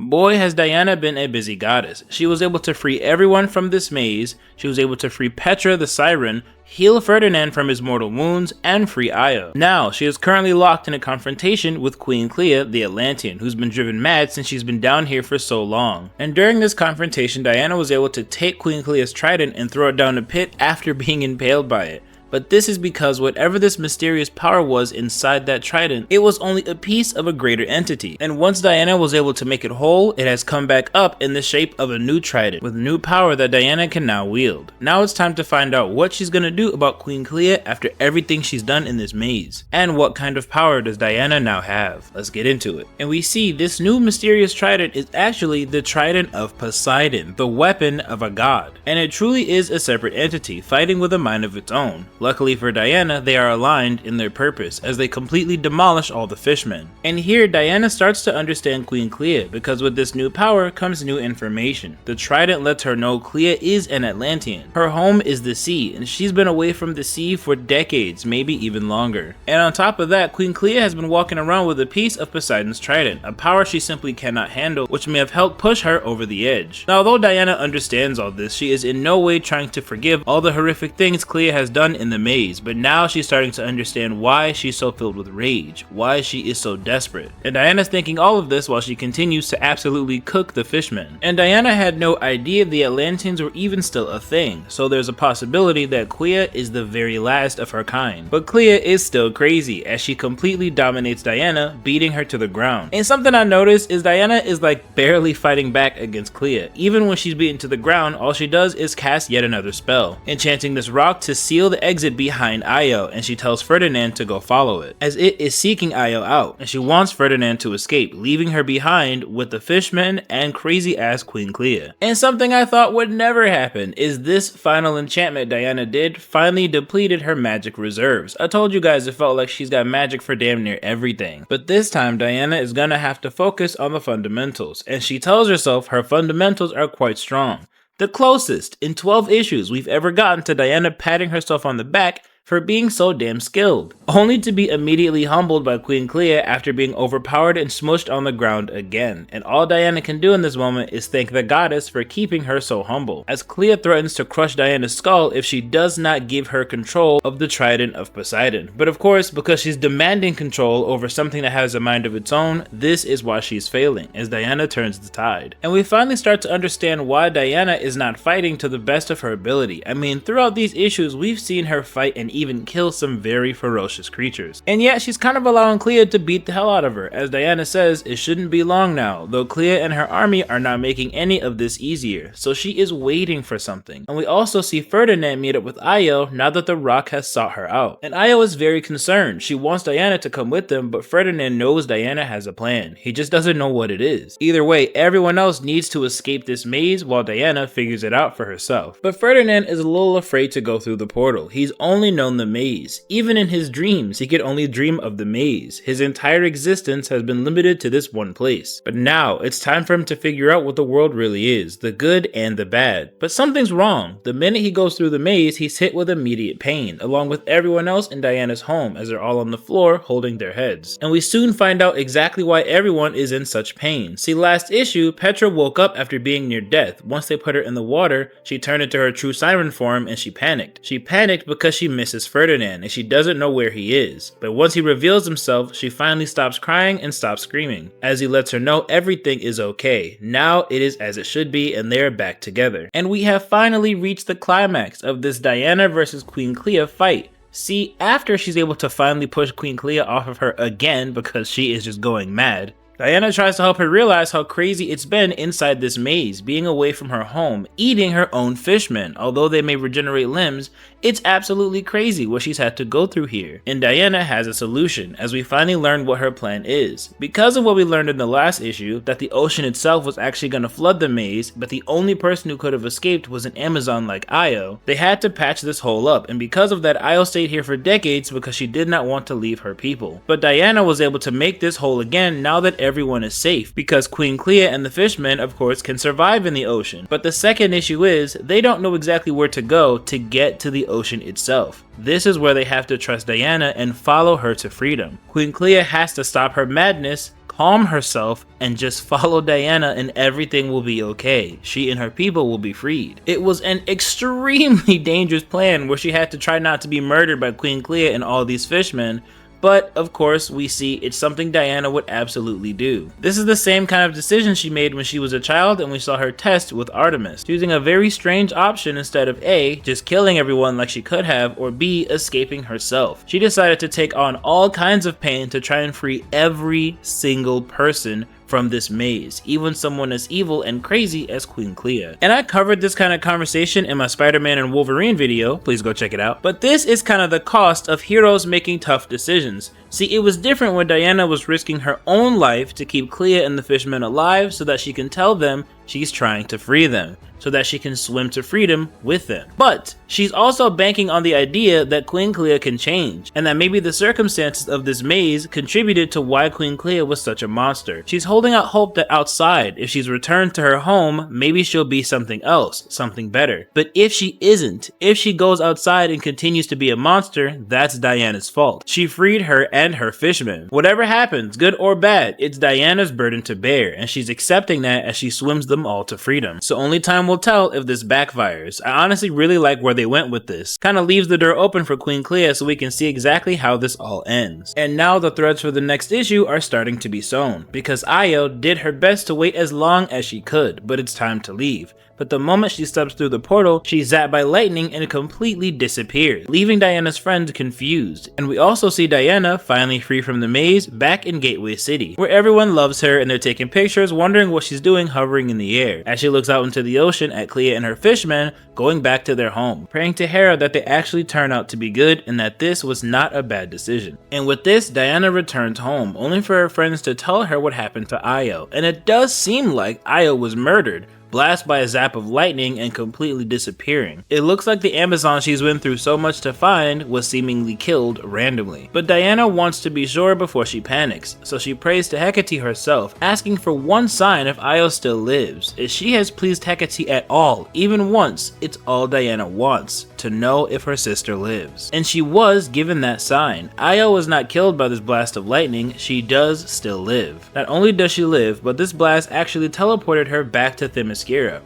Boy, has Diana been a busy goddess. She was able to free everyone from this maze, she was able to free Petra the Siren, heal Ferdinand from his mortal wounds, and free Io. Now, she is currently locked in a confrontation with Queen Clea, the Atlantean, who's been driven mad since she's been down here for so long. And during this confrontation, Diana was able to take Queen Clea's trident and throw it down a pit after being impaled by it. But this is because whatever this mysterious power was inside that trident, it was only a piece of a greater entity. And once Diana was able to make it whole, it has come back up in the shape of a new trident, with new power that Diana can now wield. Now it's time to find out what she's gonna do about Queen Clea after everything she's done in this maze. And what kind of power does Diana now have? Let's get into it. And we see this new mysterious trident is actually the Trident of Poseidon, the weapon of a god. And it truly is a separate entity, fighting with a mind of its own. Luckily for Diana, they are aligned in their purpose, as they completely demolish all the fishmen. And here, Diana starts to understand Queen Clea, because with this new power comes new information. The trident lets her know Clea is an Atlantean. Her home is the sea, and she's been away from the sea for decades, maybe even longer. And on top of that, Queen Clea has been walking around with a piece of Poseidon's trident, a power she simply cannot handle, which may have helped push her over the edge. Now, although Diana understands all this, she is in no way trying to forgive all the horrific things Clea has done in the maze, but now she's starting to understand why she's so filled with rage, why she is so desperate. And Diana's thinking all of this while she continues to absolutely cook the fishmen. And Diana had no idea the Atlanteans were even still a thing, so there's a possibility that Clea is the very last of her kind. But Clea is still crazy, as she completely dominates Diana, beating her to the ground. And something I noticed is Diana is like barely fighting back against Clea. Even when she's beaten to the ground, all she does is cast yet another spell, enchanting this rock to seal the exit behind Io, and she tells Ferdinand to go follow it, as it is seeking Io out, and she wants Ferdinand to escape, leaving her behind with the fishmen and crazy ass Queen Clea. And something I thought would never happen is this final enchantment Diana did finally depleted her magic reserves. I told you guys it felt like she's got magic for damn near everything, but this time Diana is gonna have to focus on the fundamentals, and she tells herself her fundamentals are quite strong. The closest in 12 issues we've ever gotten to Diana patting herself on the back for being so damn skilled, only to be immediately humbled by Queen Clea after being overpowered and smushed on the ground again. And all Diana can do in this moment is thank the goddess for keeping her so humble, as Clea threatens to crush Diana's skull if she does not give her control of the Trident of Poseidon. But of course, because she's demanding control over something that has a mind of its own, this is why she's failing, as Diana turns the tide. And we finally start to understand why Diana is not fighting to the best of her ability. I mean, throughout these issues, we've seen her fight and even kill some very ferocious creatures. And yet she's kind of allowing Clea to beat the hell out of her. As Diana says, it shouldn't be long now, though Clea and her army are not making any of this easier, so she is waiting for something. And we also see Ferdinand meet up with Io now that the rock has sought her out. And Io is very concerned. She wants Diana to come with them, but Ferdinand knows Diana has a plan. He just doesn't know what it is. Either way, everyone else needs to escape this maze while Diana figures it out for herself. But Ferdinand is a little afraid to go through the portal. He's only known the maze. Even in his dreams, he could only dream of the maze. His entire existence has been limited to this one place. But now, it's time for him to figure out what the world really is, the good and the bad. But something's wrong. The minute he goes through the maze, he's hit with immediate pain, along with everyone else in Diana's home, as they're all on the floor holding their heads. And we soon find out exactly why everyone is in such pain. See, last issue, Petra woke up after being near death. Once they put her in the water, she turned into her true siren form and she panicked. She panicked because she misses Ferdinand and she doesn't know where he is. But once he reveals himself, she finally stops crying and stops screaming, as he lets her know everything is okay. Now it is as it should be and they're back together. And we have finally reached the climax of this Diana versus Queen Clea fight. See, after she's able to finally push Queen Clea off of her again because she is just going mad, Diana tries to help her realize how crazy it's been inside this maze, being away from her home, eating her own fishmen. Although they may regenerate limbs, it's absolutely crazy what she's had to go through here. And Diana has a solution, as we finally learn what her plan is. Because of what we learned in the last issue, that the ocean itself was actually going to flood the maze, but the only person who could have escaped was an Amazon like Io, they had to patch this hole up, and because of that, Io stayed here for decades because she did not want to leave her people. But Diana was able to make this hole again now that everyone is safe, because Queen Clea and the fishmen, of course, can survive in the ocean. But the second issue is, they don't know exactly where to go to get to the ocean itself. This is where they have to trust Diana and follow her to freedom. Queen Clea has to stop her madness, calm herself and just follow Diana and everything will be okay. She and her people will be freed. It was an extremely dangerous plan where she had to try not to be murdered by Queen Clea and all these fishmen, but of course we see it's something Diana would absolutely do. This is the same kind of decision she made when she was a child and we saw her test with Artemis, choosing a very strange option instead of A, just killing everyone like she could have, or B, escaping herself. She decided to take on all kinds of pain to try and free every single person from this maze, even someone as evil and crazy as Queen Clea. And I covered this kind of conversation in my Spider-Man and Wolverine video, please go check it out. But this is kind of the cost of heroes making tough decisions. See, it was different when Diana was risking her own life to keep Clea and the fishmen alive so that she can tell them she's trying to free them, so that she can swim to freedom with them. But she's also banking on the idea that Queen Clea can change, and that maybe the circumstances of this maze contributed to why Queen Clea was such a monster. She's holding out hope that outside, if she's returned to her home, maybe she'll be something else, something better. But if she isn't, if she goes outside and continues to be a monster, that's Diana's fault. She freed her and her fishmen. Whatever happens, good or bad, it's Diana's burden to bear, and she's accepting that as she swims them all to freedom. So only time will tell if this backfires. I honestly really like where they went with this. Kinda leaves the door open for Queen Clea so we can see exactly how this all ends. And now the threads for the next issue are starting to be sown, because Io did her best to wait as long as she could, but it's time to leave. But the moment she steps through the portal, she's zapped by lightning and completely disappears, leaving Diana's friends confused. And we also see Diana, finally free from the maze, back in Gateway City, where everyone loves her and they're taking pictures wondering what she's doing hovering in the air, as she looks out into the ocean at Clea and her fishmen going back to their home, praying to Hera that they actually turn out to be good and that this was not a bad decision. And with this, Diana returns home, only for her friends to tell her what happened to Io. And it does seem like Io was murdered, blasted by a zap of lightning and completely disappearing. It looks like the Amazon she's went through so much to find was seemingly killed randomly. But Diana wants to be sure before she panics, so she prays to Hecate herself, asking for one sign if Io still lives. If she has pleased Hecate at all, even once, it's all Diana wants, to know if her sister lives. And she was given that sign. Io was not killed by this blast of lightning, she does still live. Not only does she live, but this blast actually teleported her back to Themyscira,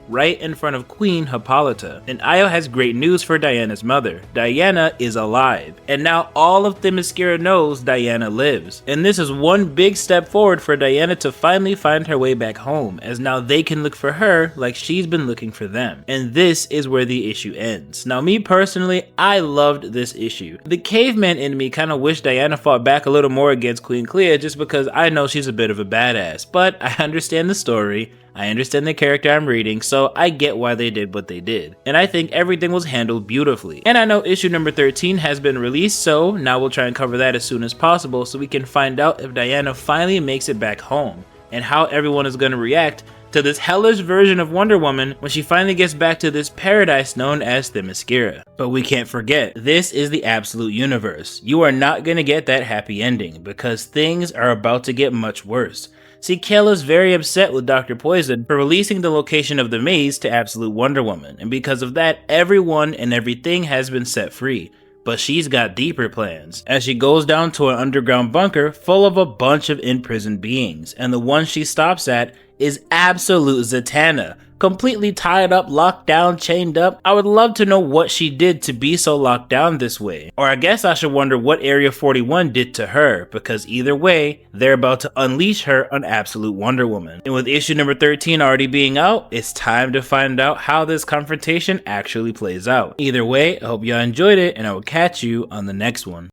right in front of Queen Hippolyta. And Io has great news for Diana's mother. Diana is alive. And now all of Themyscira knows Diana lives. And this is one big step forward for Diana to finally find her way back home, as now they can look for her like she's been looking for them. And this is where the issue ends. Now me personally, I loved this issue. The caveman in me kind of wished Diana fought back a little more against Queen Clea just because I know she's a bit of a badass, but I understand the story. I understand the character I'm reading, so I get why they did what they did. And I think everything was handled beautifully. And I know issue number 13 has been released, so now we'll try and cover that as soon as possible so we can find out if Diana finally makes it back home, and how everyone is going to react to this hellish version of Wonder Woman when she finally gets back to this paradise known as Themyscira. But we can't forget, this is the absolute universe. You are not going to get that happy ending, because things are about to get much worse. See, Kayla's very upset with Dr. Poison for releasing the location of the maze to Absolute Wonder Woman, and because of that, everyone and everything has been set free. But she's got deeper plans, as she goes down to an underground bunker full of a bunch of imprisoned beings, and the one she stops at is Absolute Zatanna, completely tied up, locked down, chained up. I would love to know what she did to be so locked down this way. Or I guess I should wonder what Area 41 did to her, because either way, they're about to unleash her on Absolute Wonder Woman. And with issue number 13 already being out, it's time to find out how this confrontation actually plays out. Either way, I hope y'all enjoyed it, and I will catch you on the next one.